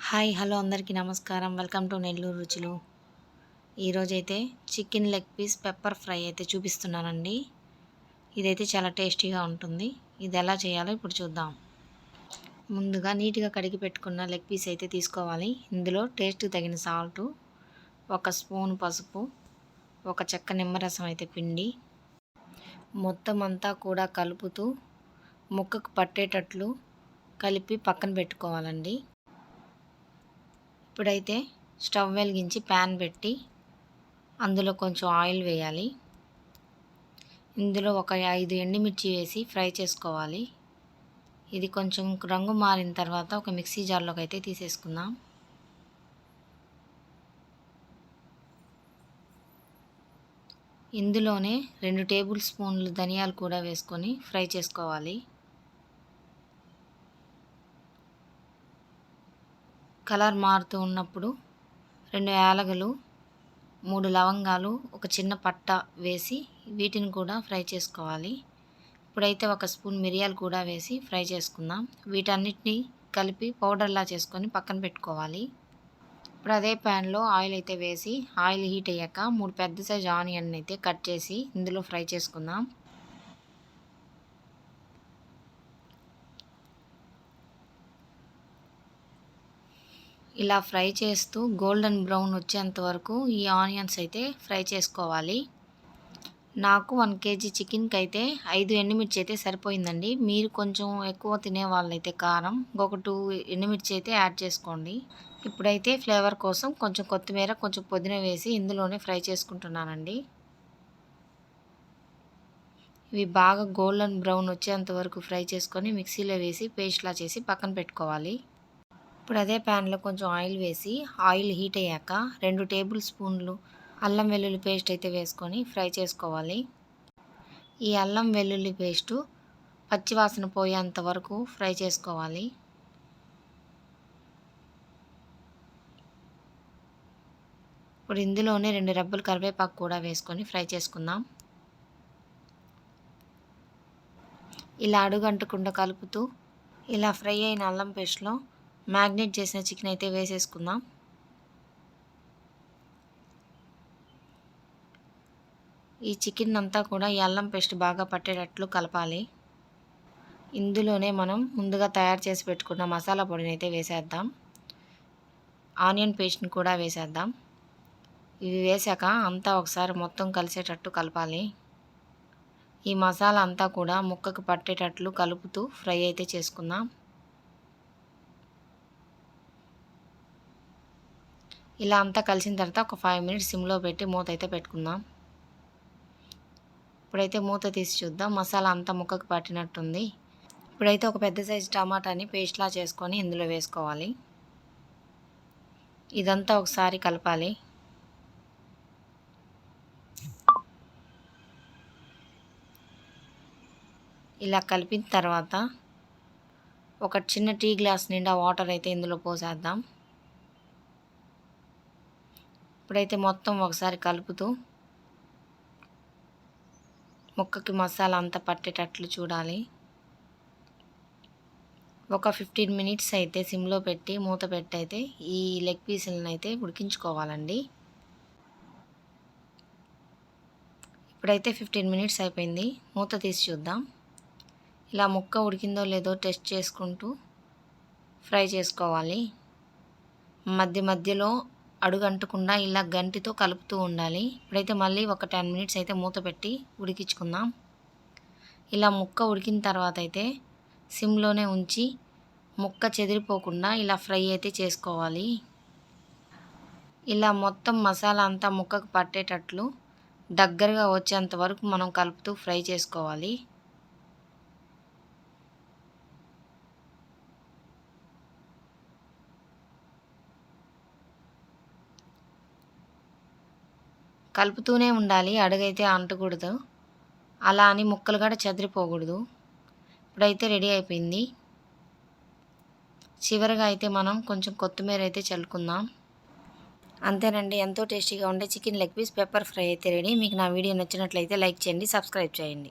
Hi hello అందరికీ నమస్కారం. Welcome to Nellore రుచులు. ఈరోజైతే chicken leg piece pepper fry అయితే చూపిస్తున్నానండి. ఇదైతే చాలా టేస్టీగా ఉంటుంది. ఇది ఎలా చేయాలో ఇప్పుడు చూద్దాం. ముందుగా నీట్గా కడిగి పెట్టుకున్న లెగ్ పీస్ అయితే తీసుకోవాలి. ఇందులో టేస్ట్కి తగిన సాల్టు, 1 స్పూన్ పసుపు, 1 చెక్క నిమ్మరసం అయితే పిండి మొత్తం అంతా కూడా కలుపుతూ ముక్కకు పట్టేటట్లు కలిపి పక్కన పెట్టుకోవాలండి. ఇప్పుడైతే స్టవ్ వెలిగించి ప్యాన్ పెట్టి అందులో కొంచెం ఆయిల్ వేయాలి. ఇందులో ఒక 5 ఎండుమిర్చి వేసి ఫ్రై చేసుకోవాలి. ఇది కొంచెం రంగు మారిన తర్వాత ఒక మిక్సీ జార్లోకి అయితే తీసేసుకుందాం. ఇందులోనే 2 టేబుల్ స్పూన్లు ధనియాలు కూడా వేసుకొని ఫ్రై చేసుకోవాలి. కలర్ మారుతూ ఉన్నప్పుడు 2 యాలకులు, 3 లవంగాలు, ఒక చిన్న పట్ట వేసి వీటిని కూడా ఫ్రై చేసుకోవాలి. ఇప్పుడైతే 1 స్పూన్ మిరియాలు కూడా వేసి ఫ్రై చేసుకుందాం. వీటన్నిటిని కలిపి పౌడర్లా చేసుకొని పక్కన పెట్టుకోవాలి. ఇప్పుడు అదే ప్యాన్లో ఆయిల్ అయితే వేసి ఆయిల్ హీట్ అయ్యాక 3 పెద్ద సైజు ఆనియన్ అయితే కట్ చేసి ఇందులో ఫ్రై చేసుకుందాం. ఇలా ఫ్రై చేస్తూ గోల్డెన్ బ్రౌన్ వచ్చేంత వరకు ఈ ఆనియన్స్ అయితే ఫ్రై చేసుకోవాలి. నాకు 1 కేజీ చికెన్కి అయితే 5 ఎండుమిర్చి అయితే సరిపోయిందండి. మీరు కొంచెం ఎక్కువ తినే వాళ్ళైతే కారం ఇంకొక 2 ఎండుమిర్చి అయితే యాడ్ చేసుకోండి. ఇప్పుడైతే ఫ్లేవర్ కోసం కొంచెం కొత్తిమీర, కొంచెం పుదీనా వేసి ఇందులోనే ఫ్రై చేసుకుంటున్నానండి. ఇవి బాగా గోల్డెన్ బ్రౌన్ వచ్చేంత వరకు ఫ్రై చేసుకొని మిక్సీలో వేసి పేస్ట్లా చేసి పక్కన పెట్టుకోవాలి. ఇప్పుడు అదే ప్యాన్లో కొంచెం ఆయిల్ వేసి ఆయిల్ హీట్ అయ్యాక 2 టేబుల్ స్పూన్లు అల్లం వెల్లుల్లి పేస్ట్ అయితే వేసుకొని ఫ్రై చేసుకోవాలి. ఈ అల్లం వెల్లుల్లి పేస్టు పచ్చివాసన పోయేంత వరకు ఫ్రై చేసుకోవాలి. ఇప్పుడు ఇందులోనే 2 రెబ్బలు కరివేపాకు కూడా వేసుకొని ఫ్రై చేసుకుందాం. ఇలా అడుగంటకుండా కలుపుతూ ఇలా ఫ్రై అయిన అల్లం పేస్ట్లో మ్యాగ్నేట్ చేసిన చికెన్ అయితే వేసేసుకుందాం. ఈ చికెన్ అంతా కూడా ఈ అల్లం పేస్ట్ బాగా పట్టేటట్లు కలపాలి. ఇందులోనే మనం ముందుగా తయారు చేసి పెట్టుకున్న మసాలా పొడిని అయితే వేసేద్దాం. ఆనియన్ పేస్ట్ని కూడా వేసేద్దాం. ఇవి వేసాక అంతా ఒకసారి మొత్తం కలిసేటట్టు కలపాలి. ఈ మసాలా అంతా కూడా ముక్కకు పట్టేటట్లు కలుపుతూ ఫ్రై అయితే చేసుకుందాం. ఇలా అంతా కలిసిన తర్వాత ఒక 5 మినిట్స్ సిమ్లో పెట్టి మూత అయితే పెట్టుకుందాం. ఇప్పుడైతే మూత తీసి చూద్దాం. మసాలా అంతా ముక్కకు పట్టినట్టుంది. ఇప్పుడైతే ఒక పెద్ద సైజు టమాటాని పేస్ట్లా చేసుకొని ఇందులో వేసుకోవాలి. ఇదంతా ఒకసారి కలపాలి. ఇలా కలిపిన తర్వాత ఒక చిన్న టీ గ్లాస్ నిండా వాటర్ అయితే ఇందులో పోసేద్దాం. ఇప్పుడైతే మొత్తం ఒకసారి కలుపుతూ ముక్కకి మసాలా అంతా పట్టేటట్లు చూడాలి. ఒక 15 మినిట్స్ అయితే సిమ్లో పెట్టి మూత పెట్టి అయితే ఈ లెగ్ పీసులను అయితే ఉడికించుకోవాలండి. ఇప్పుడైతే 15 మినిట్స్ అయిపోయింది. మూత తీసి చూద్దాం. ఇలా ముక్క ఉడికిందో లేదో టెస్ట్ చేసుకుంటూ ఫ్రై చేసుకోవాలి. మధ్య మధ్యలో అడుగంటకుండా ఇలా గంటితో కలుపుతూ ఉండాలి. ఇప్పుడైతే మళ్ళీ ఒక 10 మినిట్స్ అయితే మూత పెట్టి ఉడికించుకుందాం. ఇలా ముక్క ఉడికిన తర్వాత అయితే సిమ్లోనే ఉంచి ముక్క చెదిరిపోకుండా ఇలా ఫ్రై అయితే చేసుకోవాలి. ఇలా మొత్తం మసాలా అంతా ముక్కకు పట్టేటట్లు దగ్గరగా వచ్చేంత వరకు మనం కలుపుతూ ఫ్రై చేసుకోవాలి. కలుపుతూనే ఉండాలి. అడుగైతే అంటకూడదు. అలా అని ముక్కలు కూడా చెదిరిపోకూడదు. ఇప్పుడైతే రెడీ అయిపోయింది. చివరిగా అయితే మనం కొంచెం కొత్తిమీర అయితే చల్లుకుందాం. అంతేనండి, ఎంతో టేస్టీగా ఉండే chicken leg piece pepper fry అయితే రెడీ. మీకు నా వీడియో నచ్చినట్లయితే లైక్ చేయండి, సబ్స్క్రైబ్ చేయండి.